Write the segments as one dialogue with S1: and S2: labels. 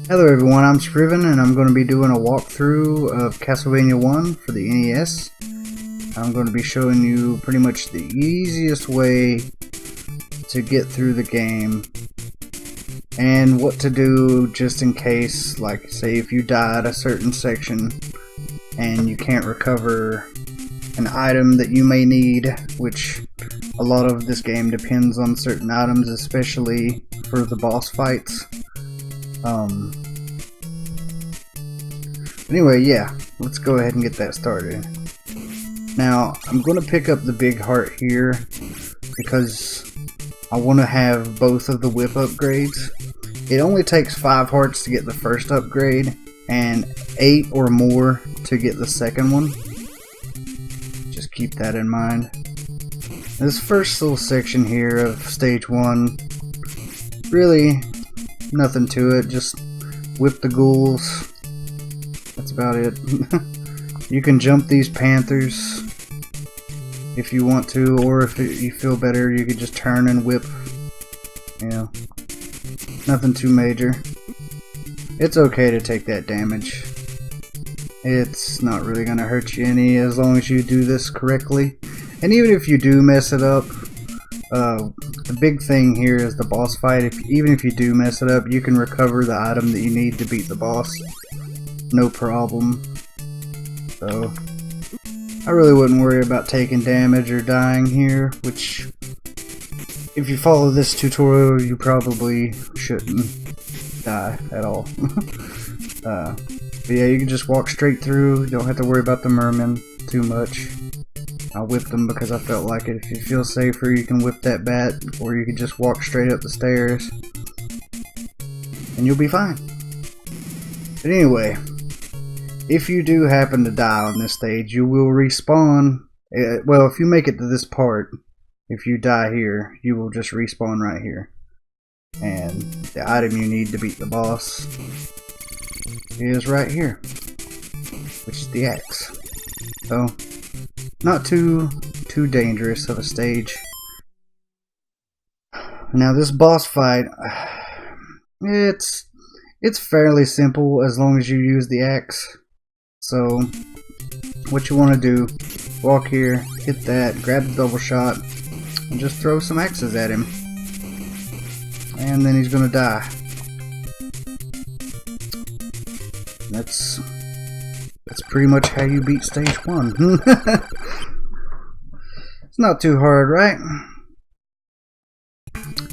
S1: Hello everyone, I'm Spriven and I'm going to be doing a walkthrough of Castlevania 1 for the NES. I'm going to be showing you pretty much the easiest way to get through the game and what to do just in case, like say if you die at a certain section and you can't recover an item that you may need, which a lot of this game depends on certain items, especially for the boss fights. Anyway, yeah, let's go ahead and get that started. Now, I'm going to pick up the big heart here because I want to have both of the whip upgrades. It only takes 5 hearts to get the first upgrade and 8 or more to get the second one. Just keep that in mind. This first little section here of stage 1, really nothing to it, just whip the ghouls. That's about it. You can jump these panthers if you want to, or if you feel better you could just turn and whip. You know, nothing too major. It's okay to take that damage. It's not really gonna hurt you any as long as you do this correctly. And even if you do mess it up, the big thing here is the boss fight. Even if you do mess it up, you can recover the item that you need to beat the boss. No problem. So I really wouldn't worry about taking damage or dying here, which if you follow this tutorial you probably shouldn't die at all. But yeah, you can just walk straight through. You don't have to worry about the mermen too much. I whipped them because I felt like it. If you feel safer, you can whip that bat, or you can just walk straight up the stairs and you'll be fine. But anyway, if you do happen to die on this stage, you will respawn. Well, if you make it to this part, if you die here, you will just respawn right here. And the item you need to beat the boss is right here, which is the axe. So, not too dangerous of a stage. Now this boss fight, it's fairly simple as long as you use the axe. So what you want to do, walk here, hit that, grab the double shot, and just throw some axes at him. And then he's gonna die. That's pretty much how you beat stage 1. It's not too hard, right?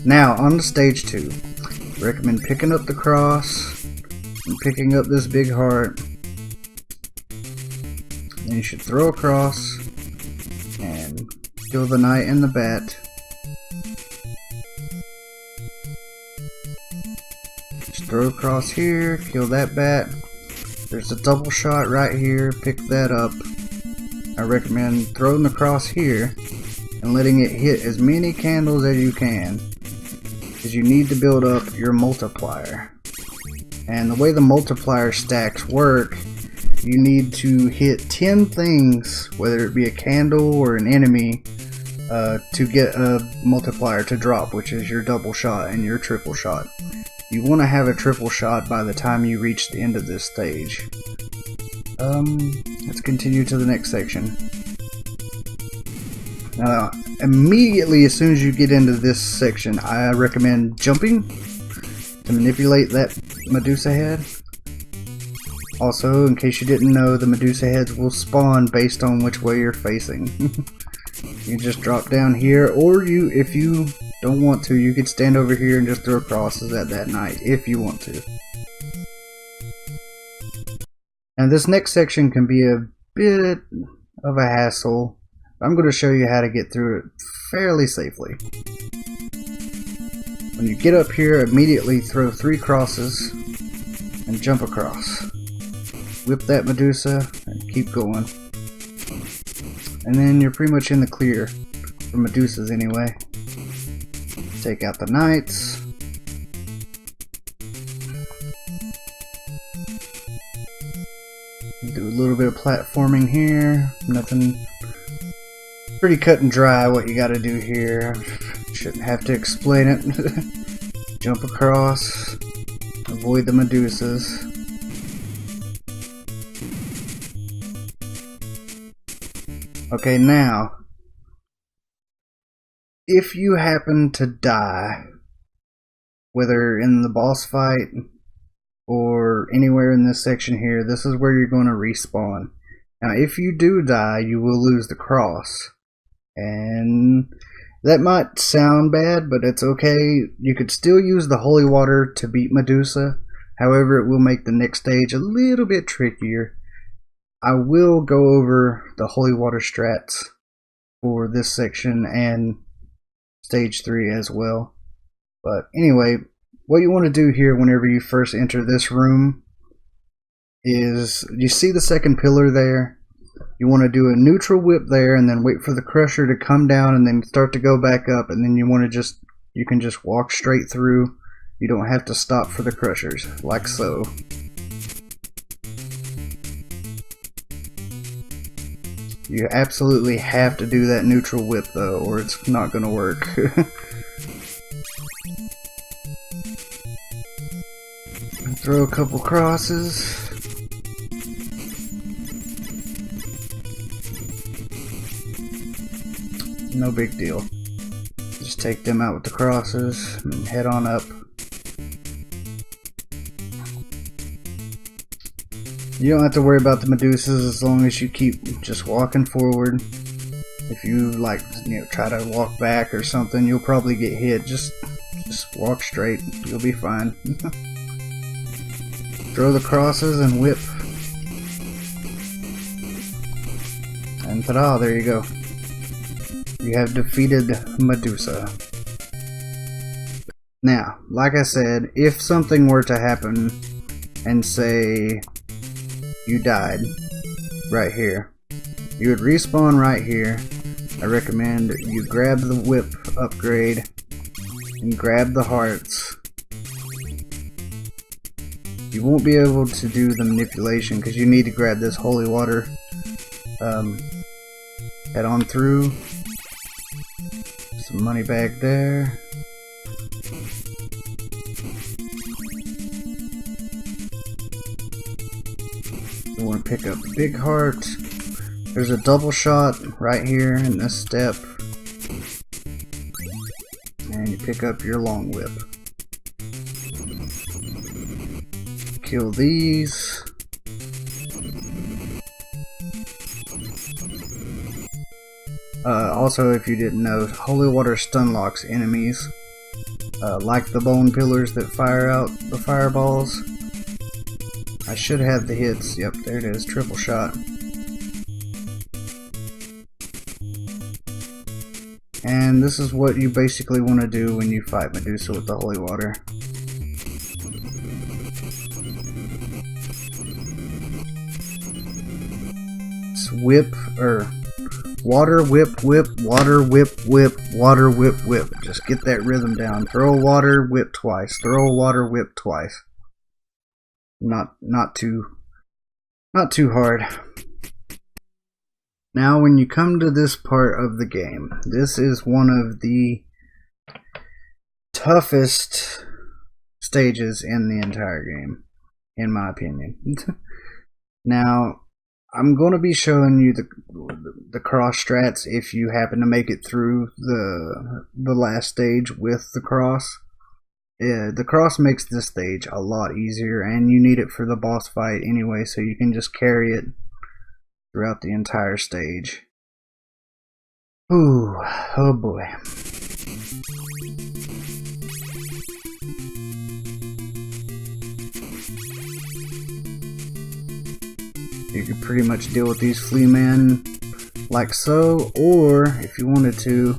S1: Now on to stage 2. Recommend picking up the cross and picking up this big heart. And you should throw across and kill the knight and the bat. Just throw across here, kill that bat. There's a double shot right here, pick that up. I recommend throwing the cross here and letting it hit as many candles as you can, because you need to build up your multiplier. And the way the multiplier stacks work, you need to hit 10 things, whether it be a candle or an enemy, to get a multiplier to drop, which is your double shot and your triple shot. You want to have a triple shot by the time you reach the end of this stage. Let's continue to the next section. Now, immediately as soon as you get into this section, I recommend jumping to manipulate that Medusa head. Also, in case you didn't know, the Medusa heads will spawn based on which way you're facing. You just drop down here, or if you don't want to, you could stand over here and just throw crosses at that knight, if you want to. And this next section can be a bit of a hassle. I'm going to show you how to get through it fairly safely. When you get up here, immediately throw 3 crosses and jump across. Whip that Medusa and keep going. And then you're pretty much in the clear for Medusas anyway. Take out the knights. Do a little bit of platforming here. Nothing. Pretty cut and dry what you gotta do here. Shouldn't have to explain it. Jump across. Avoid the Medusas. Okay, now, if you happen to die, whether in the boss fight or anywhere in this section here, this is where you're going to respawn. Now, if you do die, you will lose the cross. And that might sound bad, but it's okay. You could still use the holy water to beat Medusa. However, it will make the next stage a little bit trickier. I will go over the holy water strats for this section and stage 3 as well. But anyway, what you want to do here whenever you first enter this room is, you see the second pillar there? You want to do a neutral whip there and then wait for the crusher to come down and then start to go back up, and then you can just walk straight through. You don't have to stop for the crushers, like so. You absolutely have to do that neutral whip though, or it's not going to work. Throw a couple crosses. No big deal. Just take them out with the crosses and head on up. You don't have to worry about the Medusas as long as you keep just walking forward. If you try to walk back or something, you'll probably get hit. Just walk straight. You'll be fine. Throw the crosses and whip. And ta-da, there you go. You have defeated Medusa. Now, like I said, if something were to happen and say you died right here, you would respawn right here. I recommend you grab the whip upgrade and grab the hearts. You won't be able to do the manipulation because you need to grab this holy water. Head on through. Some money back there. You want to pick up the big heart. There's a double shot right here in this step. And you pick up your long whip. Kill these. Also, if you didn't know, holy water stun locks enemies, like the bone pillars that fire out the fireballs. I should have the hits. Yep, there it is. Triple shot. And this is what you basically want to do when you fight Medusa with the holy water. It's whip, or water, whip, whip, water, whip, whip, water, whip, whip. Just get that rhythm down. Throw water, whip twice. Throw water, whip twice. Not too hard. Now when you come to this part of the game, this is one of the toughest stages in the entire game, in my opinion. Now, I'm going to be showing you the cross strats if you happen to make it through the last stage with the cross. The cross makes this stage a lot easier, and you need it for the boss fight anyway, so you can just carry it throughout the entire stage. Ooh, oh boy. You could pretty much deal with these flea men like so, or if you wanted to,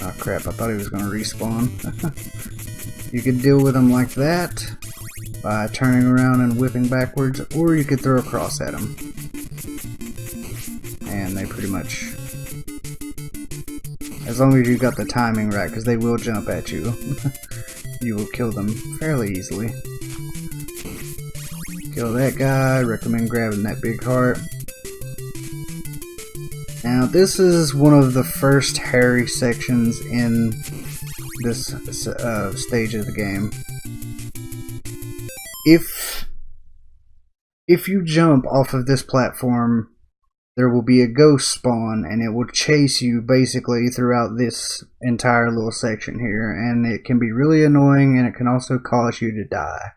S1: oh crap, I thought he was going to respawn. You could deal with them like that by turning around and whipping backwards, or you could throw a cross at them. And they pretty much, as long as you got the timing right, because they will jump at you, you will kill them fairly easily. Kill that guy. Recommend grabbing that big heart. Now this is one of the first hairy sections in this stage of the game. if you jump off of this platform, there will be a ghost spawn, and it will chase you basically throughout this entire little section here, and it can be really annoying, and it can also cause you to die.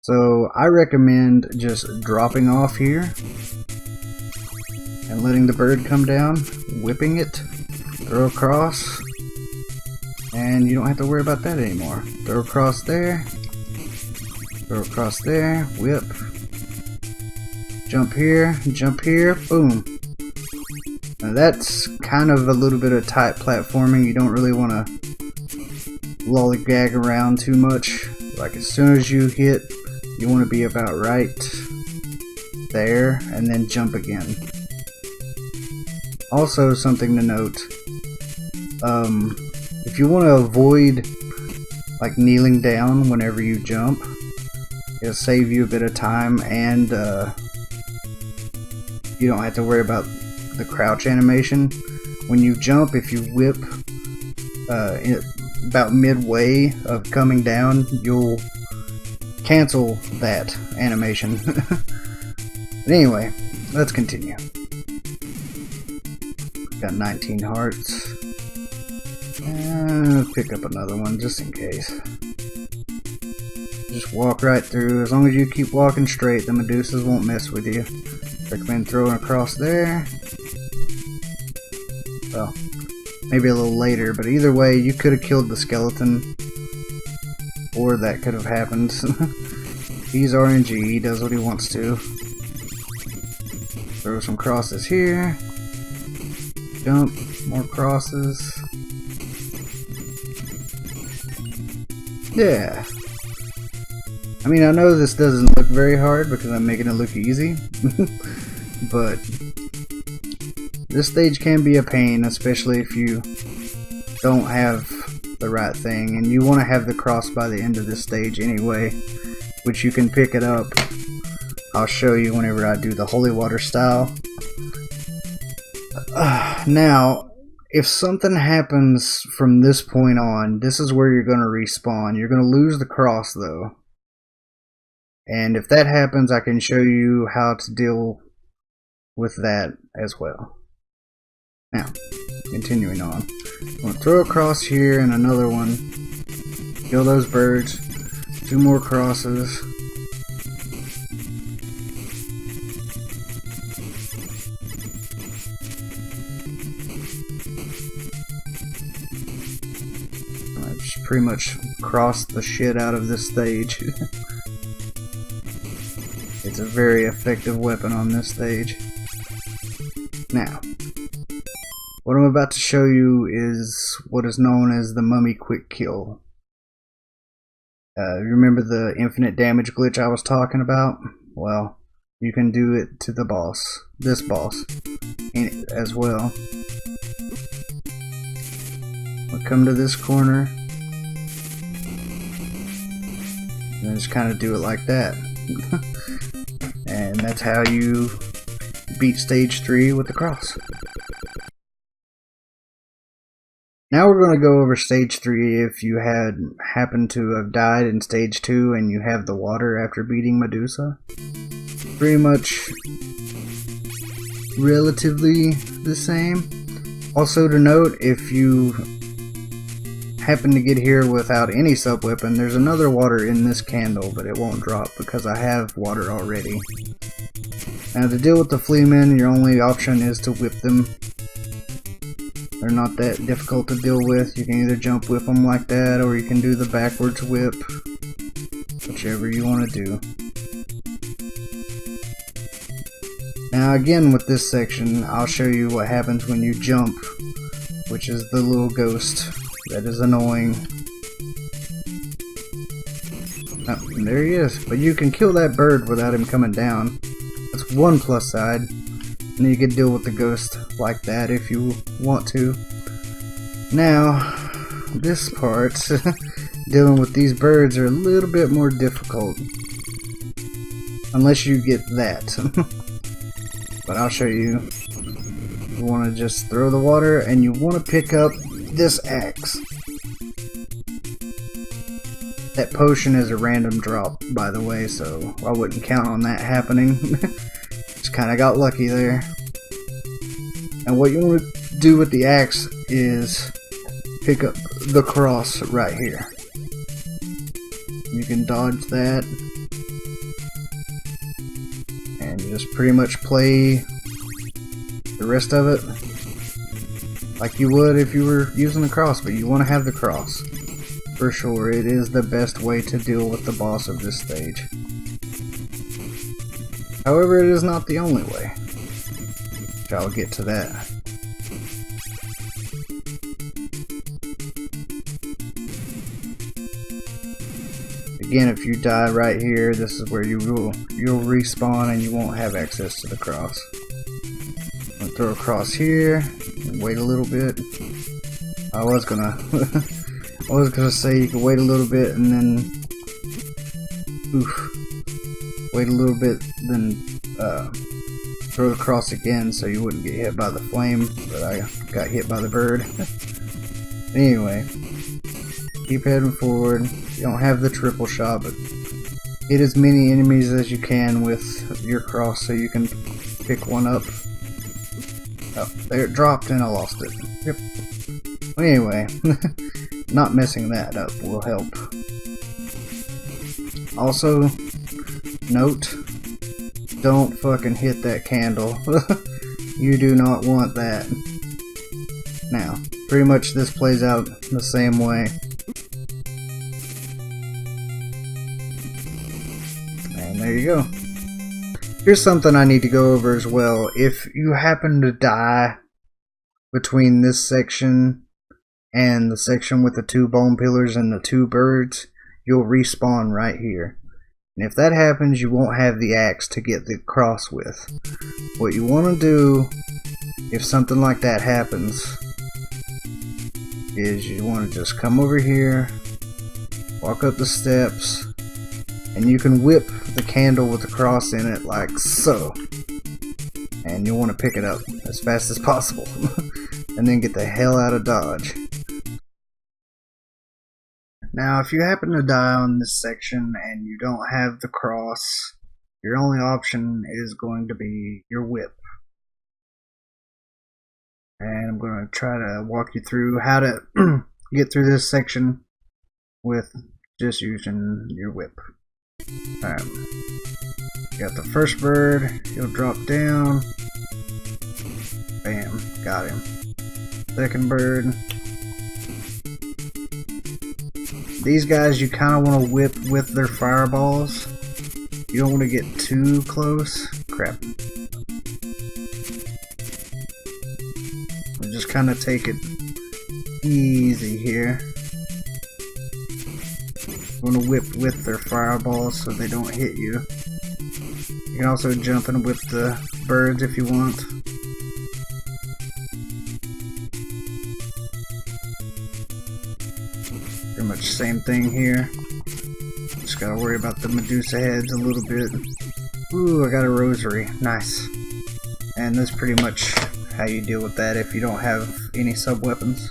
S1: So I recommend just dropping off here and letting the bird come down, whipping it, throw across, and you don't have to worry about that anymore. Throw across there, whip, jump here, boom. Now that's kind of a little bit of tight platforming. You don't really want to lollygag around too much. Like as soon as you hit, you want to be about right there and then jump again. Also, something to note, if you want to avoid like kneeling down whenever you jump, it'll save you a bit of time, and you don't have to worry about the crouch animation. When you jump, if you whip about midway of coming down, you'll cancel that animation. But anyway, let's continue. Got 19 hearts. Pick up another one just in case. Just walk right through. As long as you keep walking straight, the Medusas won't mess with you. Recommend throwing across there. Well, maybe a little later, but either way, you could have killed the skeleton, or that could have happened. He's RNG, he does what he wants to. Throw some crosses here. Jump, more crosses. Yeah. I mean, I know this doesn't look very hard because I'm making it look easy, but this stage can be a pain, especially if you don't have the right thing, and you want to have the cross by the end of this stage anyway, which you can pick it up. I'll show you whenever I do the holy water style. Now, if something happens from this point on, this is where you're going to respawn. You're going to lose the cross though. And if that happens, I can show you how to deal with that as well. Now, continuing on. I'm going to throw a cross here and another one. Kill those birds. 2 more crosses. I just pretty much crossed the shit out of this stage. It's a very effective weapon on this stage. Now, what I'm about to show you is what is known as the mummy quick kill. Remember the infinite damage glitch I was talking about? Well, you can do it to the boss, this boss, as well. We'll come to this corner, and just kind of do it like that. And that's how you beat stage 3 with the cross. Now we're going to go over stage 3 if you had happened to have died in stage 2 and you have the water after beating Medusa. Pretty much relatively the same. Also to note, if you happen to get here without any sub-weapon, there's another water in this candle, but it won't drop because I have water already. Now to deal with the fleamen, your only option is to whip them. They're not that difficult to deal with. You can either jump whip them like that, or you can do the backwards whip. Whichever you want to do. Now again with this section, I'll show you what happens when you jump, which is the little ghost. That is annoying. Oh, and there he is. But you can kill that bird without him coming down. That's one plus side. And you can deal with the ghost like that if you want to. Now, this part, dealing with these birds are a little bit more difficult. Unless you get that. But I'll show you. You want to just throw the water, and you want to pick up this axe. That potion is a random drop, by the way, so I wouldn't count on that happening. Just kind of got lucky there. And what you want to do with the axe is pick up the cross right here. You can dodge that. And you just pretty much play the rest of it like you would if you were using the cross, but you want to have the cross. For sure, it is the best way to deal with the boss of this stage. However, it is not the only way. Which I'll get to that. Again, if you die right here, this is where you'll respawn and you won't have access to the cross. I'm gonna throw a cross here and wait a little bit. I was gonna say you could wait a little bit and then wait a little bit, then throw the cross again so you wouldn't get hit by the flame, but I got hit by the bird. Anyway, keep heading forward. You don't have the triple shot, but hit as many enemies as you can with your cross so you can pick one up. Oh, there it dropped and I lost it. Yep. Anyway, not messing that up will help. Also, note, don't fucking hit that candle. You do not want that. Now, pretty much this plays out the same way. And there you go. Here's something I need to go over as well. If you happen to die between this section and the section with the 2 bone pillars and the 2 birds, you'll respawn right here. And if that happens, you won't have the axe to get the cross with. What you want to do, if something like that happens, is you want to just come over here, walk up the steps, and you can whip the candle with the cross in it like so. And you want to pick it up as fast as possible. And then get the hell out of Dodge. Now, if you happen to die on this section and you don't have the cross, your only option is going to be your whip. And I'm going to try to walk you through how to get through this section with just using your whip. Alright, got the first bird, he'll drop down, bam, got him. Second bird. These guys you kind of want to whip with their fireballs. You don't want to get too close. Crap. Just kind of take it easy here. You want to whip with their fireballs so they don't hit you. You can also jump and whip the birds if you want. Pretty much same thing here. Just gotta worry about the Medusa heads a little bit. Ooh, I got a rosary. Nice. And that's pretty much how you deal with that if you don't have any sub-weapons.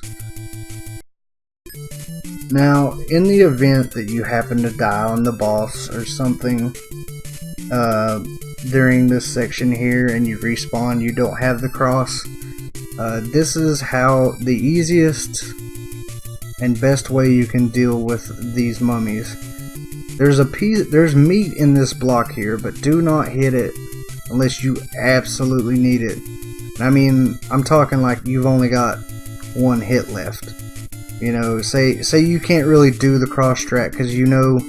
S1: Now, in the event that you happen to die on the boss or something during this section here and you respawn, you don't have the cross, this is how the easiest and best way you can deal with these mummies. There's meat in this block here, but do not hit it unless you absolutely need it. I mean, I'm talking like you've only got 1 hit left. You know, say you can't really do the cross track because you know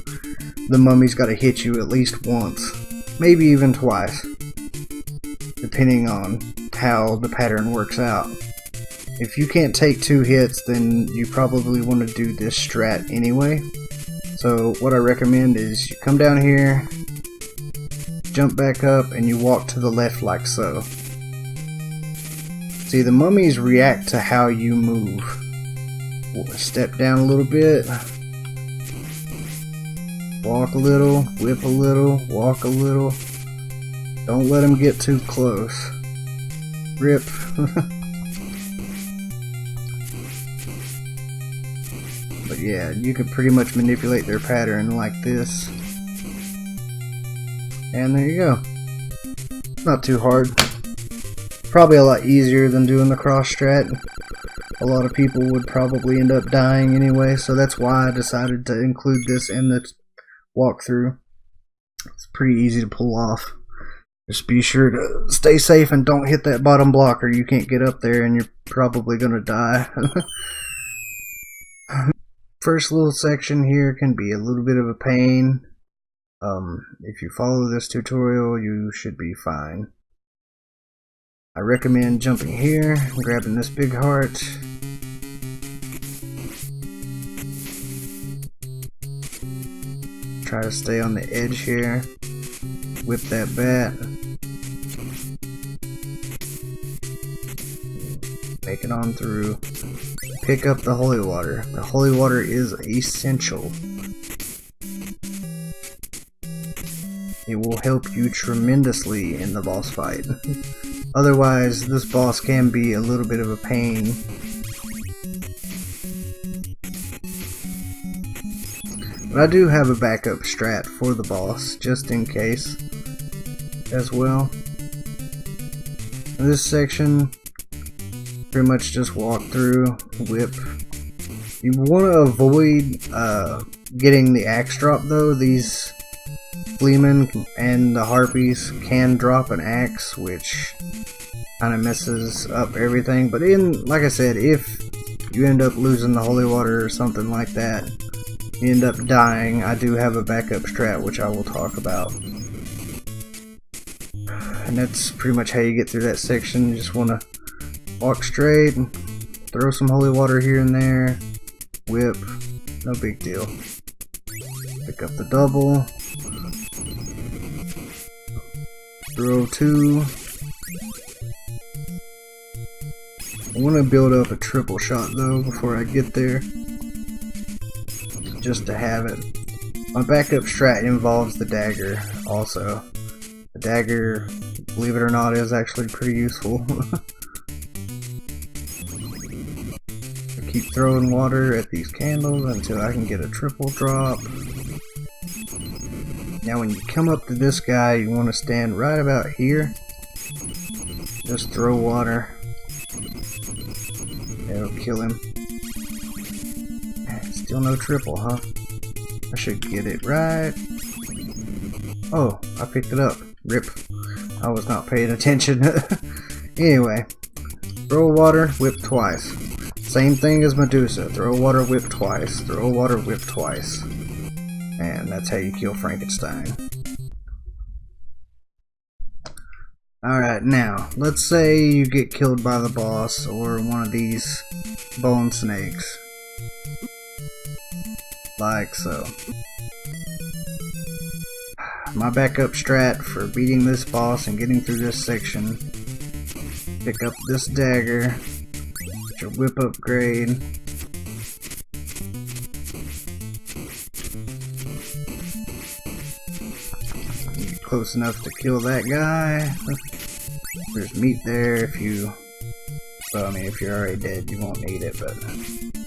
S1: the mummy's got to hit you at least once, maybe even twice, depending on how the pattern works out. If you can't take 2 hits, then you probably want to do this strat anyway. So what I recommend is you come down here, jump back up, and you walk to the left like so. See, the mummies react to how you move. Step down a little bit, walk a little, whip a little, walk a little. Don't let them get too close. Rip. But yeah, you can pretty much manipulate their pattern like this. And there you go. Not too hard. Probably a lot easier than doing the cross strat. A lot of people would probably end up dying anyway, so that's why I decided to include this in the walkthrough. It's pretty easy to pull off. Just be sure to stay safe and don't hit that bottom block or you can't get up there and you're probably gonna die. First little section here can be a little bit of a pain. If you follow this tutorial, you should be fine. I recommend jumping here, grabbing this big heart. Try to stay on the edge here. Whip that bat. Make it on through. Pick up the holy water. The holy water is essential. It will help you tremendously in the boss fight. Otherwise, this boss can be a little bit of a pain. But I do have a backup strat for the boss, just in case, as well. In this section, pretty much just walk through, whip. You want to avoid getting the axe drop though. These Fleamen and the harpies can drop an axe, which kind of messes up everything. But like I said, if you end up losing the holy water or something like that, you end up dying, I do have a backup strat which I will talk about. And that's pretty much how you get through that section. You just want to walk straight, throw some holy water here and there, whip, no big deal. Pick up the double. Throw 2. I want to build up a triple shot though before I get there, just to have it. My backup strat involves the dagger also. The dagger, believe it or not, is actually pretty useful. I keep throwing water at these candles until I can get a triple drop. Now when you come up to this guy, you want to stand right about here. Just throw water. It'll kill him. Still no triple, huh? I should get it right. Oh, I picked it up. Rip. I was not paying attention. Anyway, throw water, whip twice. Same thing as Medusa. Throw water, whip twice. Throw water, whip twice. And that's how you kill Frankenstein. Alright, now, let's say you get killed by the boss or one of these bone snakes. Like so. My backup strat for beating this boss and getting through this section: pick up this dagger, get your whip upgrade, get close enough to kill that guy. There's meat there if you, well, I mean, if you're already dead, you won't need it, but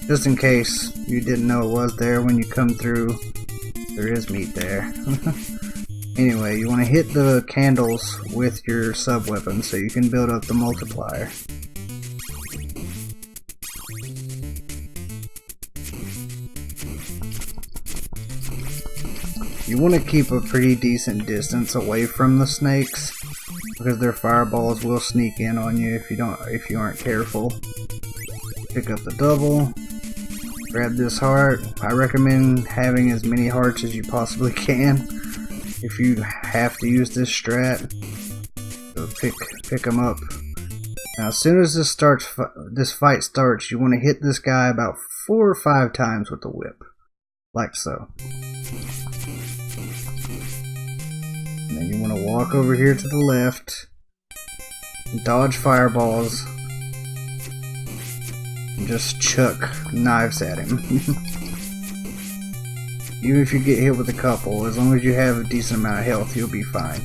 S1: just in case you didn't know it was there when you come through, there is meat there. Anyway, you want to hit the candles with your sub-weapon so you can build up the multiplier. You want to keep a pretty decent distance away from the snakes, because their fireballs will sneak in on you if you aren't careful. Pick up the double, grab this heart. I recommend having as many hearts as you possibly can if you have to use this strat. So pick them up. Now as soon as this fight starts, you want to hit this guy about 4 or 5 times with the whip, like so. And then you want to walk over here to the left, dodge fireballs, and just chuck knives at him. Even if you get hit with a couple, as long as you have a decent amount of health, you'll be fine.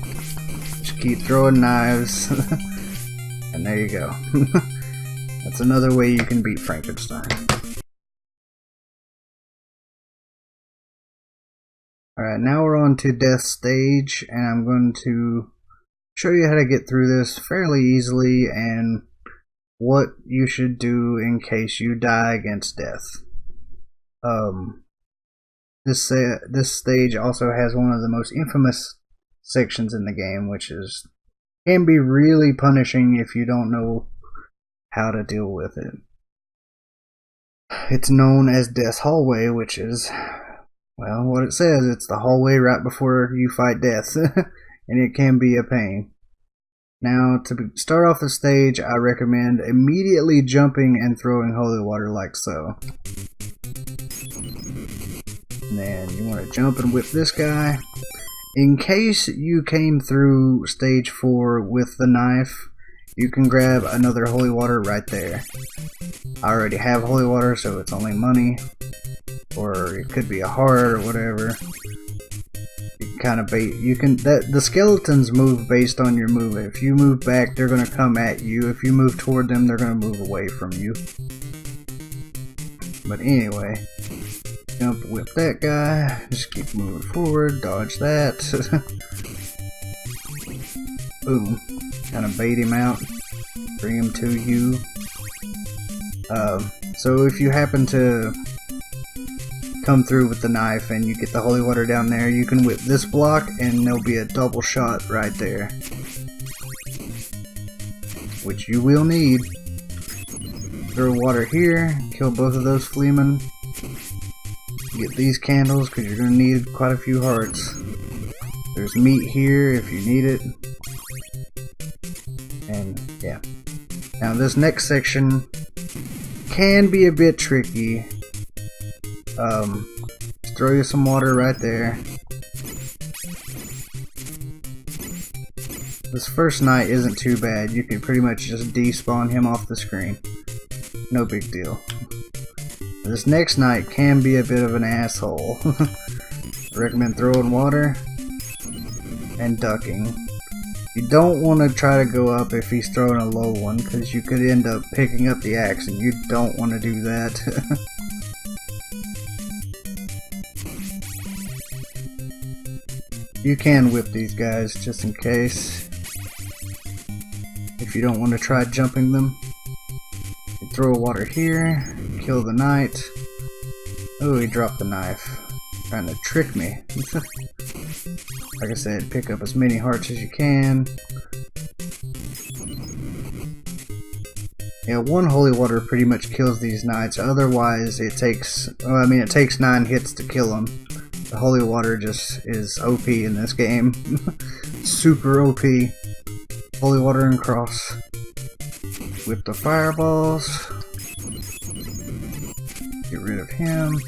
S1: Just keep throwing knives, and there you go. That's another way you can beat Frankenstein. Alright, now we're on to death stage, and I'm going to show you how to get through this fairly easily and what you should do in case you die against death. This stage also has one of the most infamous sections in the game, which can be really punishing if you don't know how to deal with it. It's known as Death's Hallway, which is, well, what it says. It's the hallway right before you fight death, and it can be a pain. Now, to start off the stage, I recommend immediately jumping and throwing holy water like so. And then you want to jump and whip this guy. In case you came through stage 4 with the knife, you can grab another holy water right there. I already have holy water, so it's only money, or it could be a heart or whatever. You can kind of bait. The skeletons move based on your move. If you move back, they're gonna come at you. If you move toward them, they're gonna move away from you. But anyway, jump, whip that guy. Just keep moving forward. Dodge that. Boom. Kind of bait him out. Bring him to you. So if you happen to come through with the knife and you get the holy water down there, you can whip this block and there'll be a double shot right there, which you will need. Throw water here, kill both of those fleamen. Get these candles because you're going to need quite a few hearts. There's meat here if you need it. And yeah. Now this next section can be a bit tricky. Just throw you some water right there. This first knight isn't too bad. You can pretty much just despawn him off the screen. No big deal. This next knight can be a bit of an asshole. I recommend throwing water and ducking. You don't want to try to go up if he's throwing a low one, because you could end up picking up the axe, and you don't want to do that. You can whip these guys just in case, if you don't want to try jumping them. You throw water here, kill the knight. Oh, he dropped the knife. Trying to trick me. Like I said, pick up as many hearts as you can. Yeah, one holy water pretty much kills these knights. Otherwise, it takes 9 hits to kill them. The holy water just is OP in this game. Super OP. Holy water and cross. Whip the fireballs. Get rid of him.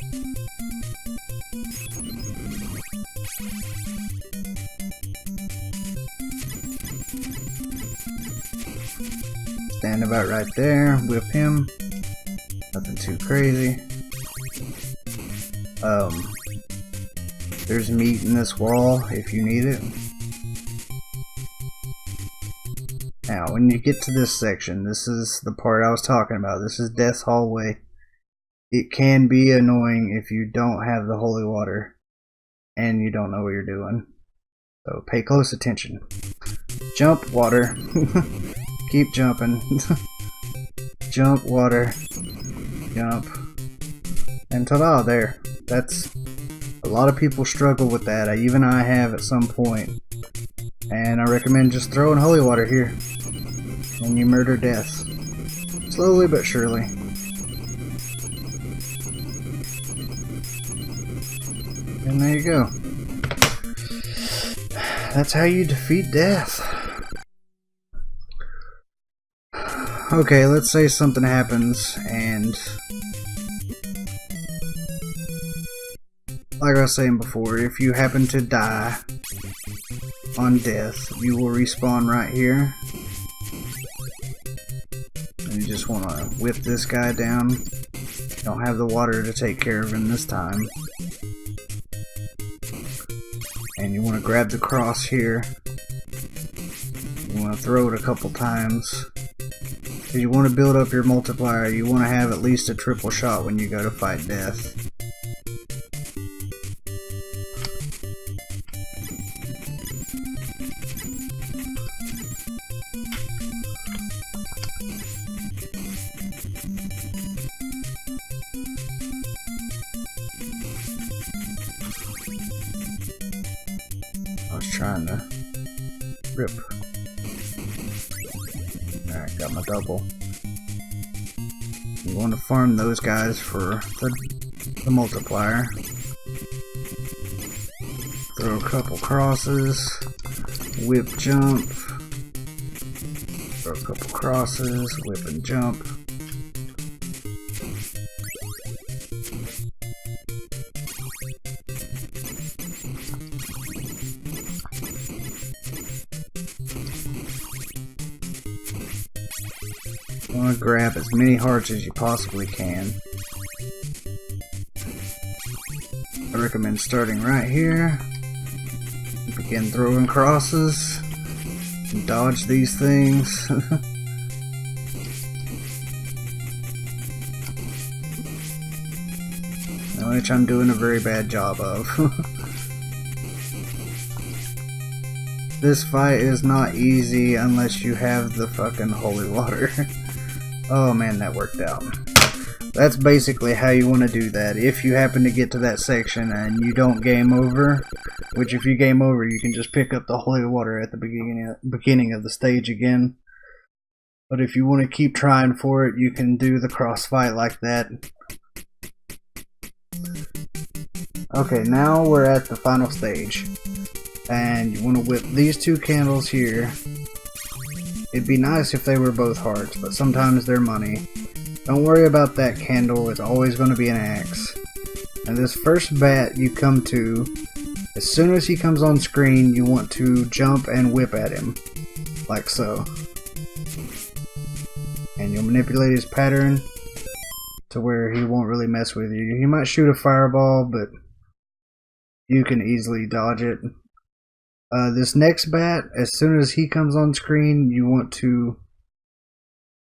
S1: Stand about right there, whip him. Nothing too crazy. There's meat in this wall if you need it. Now, when you get to this section, this is the part I was talking about. This is Death's Hallway. It can be annoying if you don't have the holy water and you don't know what you're doing. So pay close attention. Jump, water. Keep jumping. Jump, water. Jump. And ta-da, there. That's... A lot of people struggle with that. Even I have at some point. And I recommend just throwing holy water here. And you murder death. Slowly but surely. And there you go. That's how you defeat death. Okay, let's say something happens and... Like I was saying before, if you happen to die on death, you will respawn right here. And you just want to whip this guy down. You don't have the water to take care of him this time. And you want to grab the cross here. You want to throw it a couple times. Because you want to build up your multiplier. You want to have at least a triple shot when you go to fight death. was trying to rip. Alright, got my double. You want to farm those guys for the multiplier. Throw a couple crosses. Whip jump. Throw a couple crosses. Whip and jump. You want to grab as many hearts as you possibly can. I recommend starting right here. Begin throwing crosses. And dodge these things. Which I'm doing a very bad job of. This fight is not easy unless you have the fucking holy water. Oh man, that worked out. That's basically how you want to do that. If you happen to get to that section and you don't game over, which if you game over, you can just pick up the holy water at the beginning of the stage again. But if you want to keep trying for it, you can do the cross fight like that. Okay, now we're at the final stage. And you want to whip these two candles here. It'd be nice if they were both hearts, but sometimes they're money. Don't worry about that candle, it's always going to be an axe. And this first bat you come to, as soon as he comes on screen, you want to jump and whip at him. Like so. And you'll manipulate his pattern to where he won't really mess with you. He might shoot a fireball, but you can easily dodge it. This next bat, as soon as he comes on screen, you want to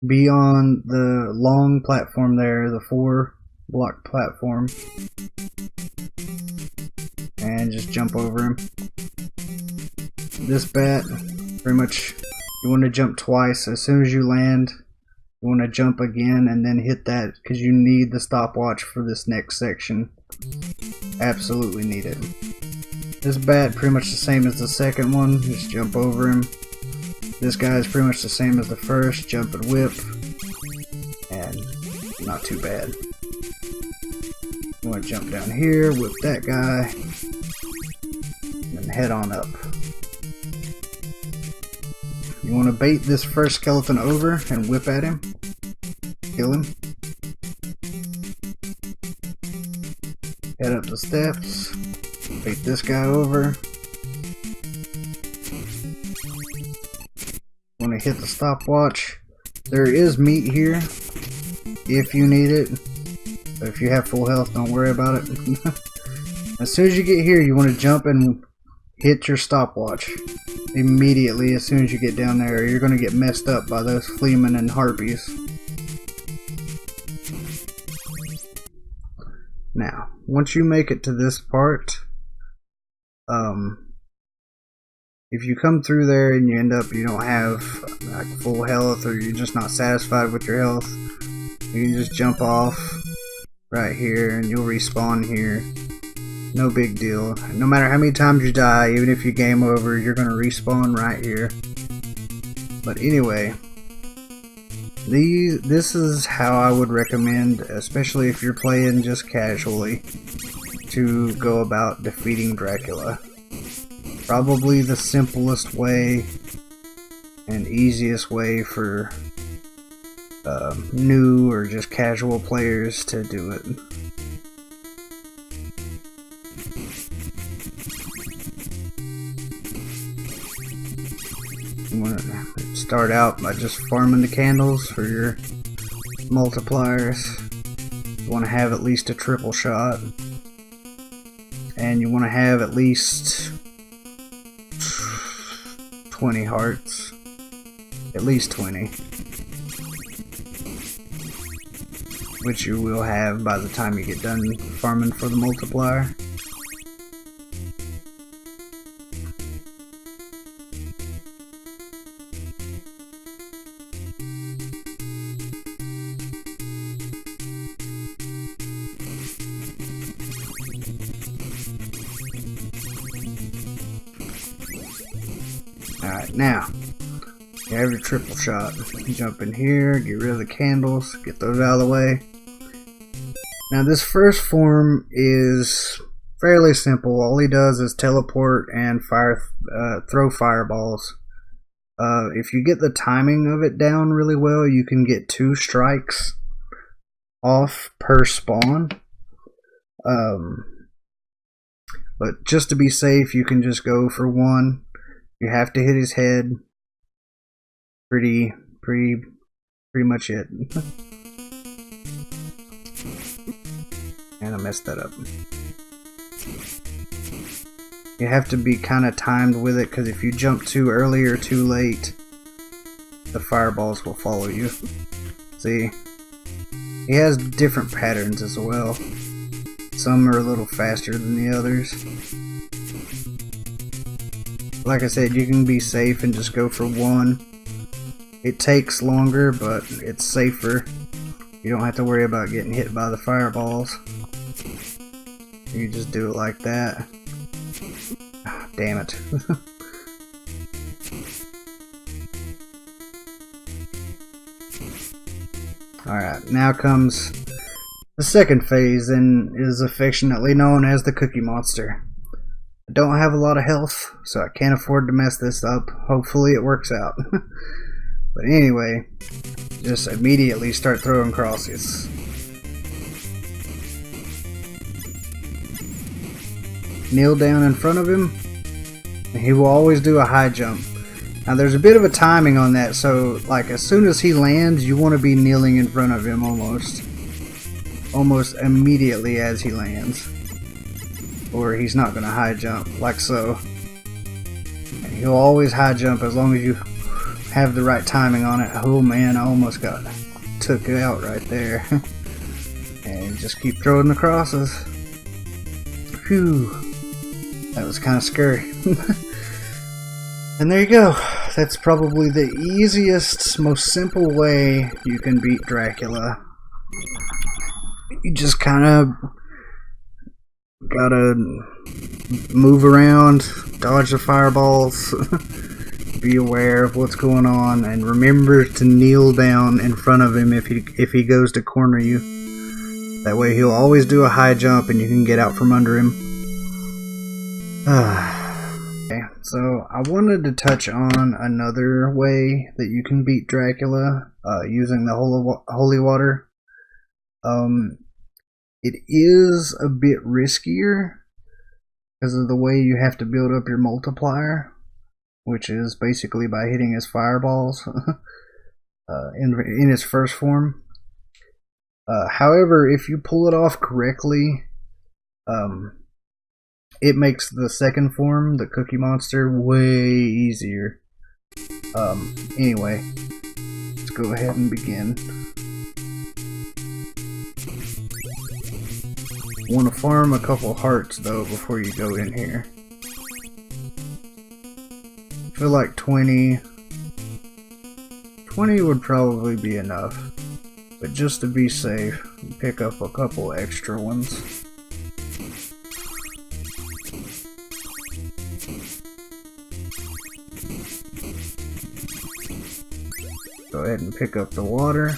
S1: be on the long platform there, the 4-block platform, and just jump over him. This bat, pretty much, you want to jump twice. As soon as you land, you want to jump again and then hit that, because you need the stopwatch for this next section. Absolutely need it. This bat, pretty much the same as the second one, just jump over him. This guy is pretty much the same as the first, jump and whip, and not too bad. You want to jump down here, whip that guy, and then head on up. You want to bait this first skeleton over and whip at him, kill him. Head up the steps. Bait this guy over. Want to hit the stopwatch. There is meat here if you need it, but if you have full health, don't worry about it. As soon as you get here, you want to jump and hit your stopwatch immediately. As soon as you get down there, you're going to get messed up by those fleamen and harpies. Now, once you make it to this part, if you come through there and you end up you don't have like full health, or you're just not satisfied with your health, you can just jump off right here and you'll respawn here. No big deal. No matter how many times you die, even if you game over, you're gonna respawn right here. But anyway, this is how I would recommend, especially if you're playing just casually, to go about defeating Dracula. Probably the simplest way and easiest way for new or just casual players to do it. You want to start out by just farming the candles for your multipliers. You want to have at least a triple shot, and you want to have at least 20 hearts. At least 20. Which you will have by the time you get done farming for the multiplier. Alright, now you have your triple shot. Jump in here, get rid of the candles, get those out of the way. Now this first form is fairly simple. All he does is teleport and throw fireballs. If you get the timing of it down really well, you can get 2 strikes off per spawn. But just to be safe, you can just go for 1. You have to hit his head. Pretty much it. And I messed that up. You have to be kind of timed with it, because if you jump too early or too late, the fireballs will follow you. See? He has different patterns as well. Some are a little faster than the others. Like I said, you can be safe and just go for 1. It takes longer, but it's safer. You don't have to worry about getting hit by the fireballs. You just do it like that. Ah, damn it. Alright, now comes the second phase, and is affectionately known as the Cookie Monster. I don't have a lot of health, so I can't afford to mess this up. Hopefully it works out. But anyway, just immediately start throwing crosses. Kneel down in front of him, and he will always do a high jump. Now there's a bit of a timing on that, so like as soon as he lands, you want to be kneeling in front of him almost immediately as he lands, or he's not going to high jump like so. And he'll always high jump as long as you have the right timing on it. Oh man, I almost got took out right there. And just keep throwing the crosses. Phew, that was kind of scary. And there you go. That's probably the easiest, most simple way you can beat Dracula. You just kind of gotta move around, dodge the fireballs, be aware of what's going on, and remember to kneel down in front of him if he goes to corner you. That way he'll always do a high jump and you can get out from under him. Okay, so I wanted to touch on another way that you can beat Dracula using the holy water. It is a bit riskier because of the way you have to build up your multiplier, which is basically by hitting his fireballs in his first form. However, if you pull it off correctly, it makes the second form, the Cookie Monster, way easier. Anyway, let's go ahead and begin. Want to farm a couple hearts though before you go in here. I feel like 20 would probably be enough, but just to be safe, pick up a couple extra ones. Go ahead and pick up the water.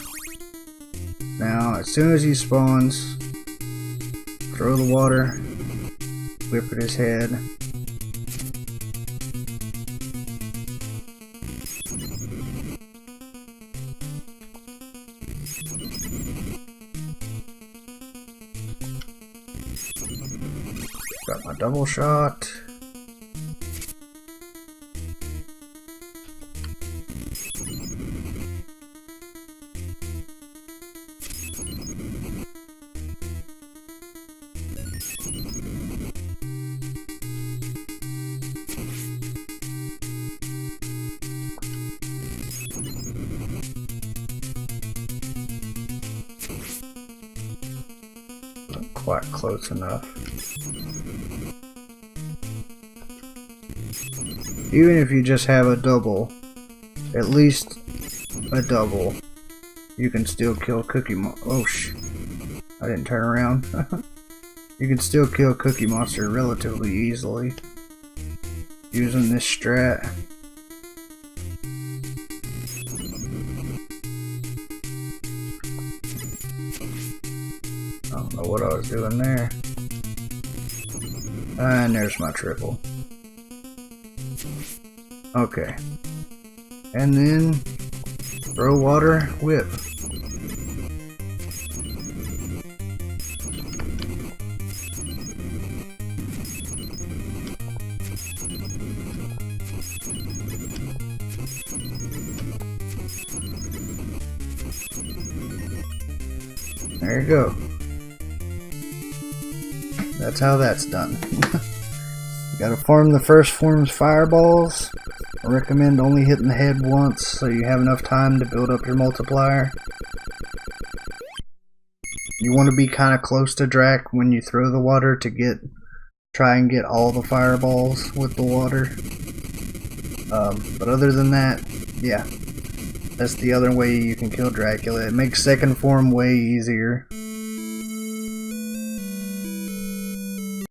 S1: Now, as soon as he spawns, throw the water, whip at his head. Got my double shot. Quite close enough. Even if you just have a double, at least a double, you can still kill Cookie Monster. Oh I didn't turn around. You can still kill Cookie Monster relatively easily using this strat. I was doing there. And there's my triple. Okay. And then throw water, whip. There you go. That's how that's done. You gotta farm the first form's fireballs. I recommend only hitting the head once so you have enough time to build up your multiplier. You want to be kind of close to Drac when you throw the water to try and get all the fireballs with the water. But other than that, yeah. That's the other way you can kill Dracula. It makes second form way easier.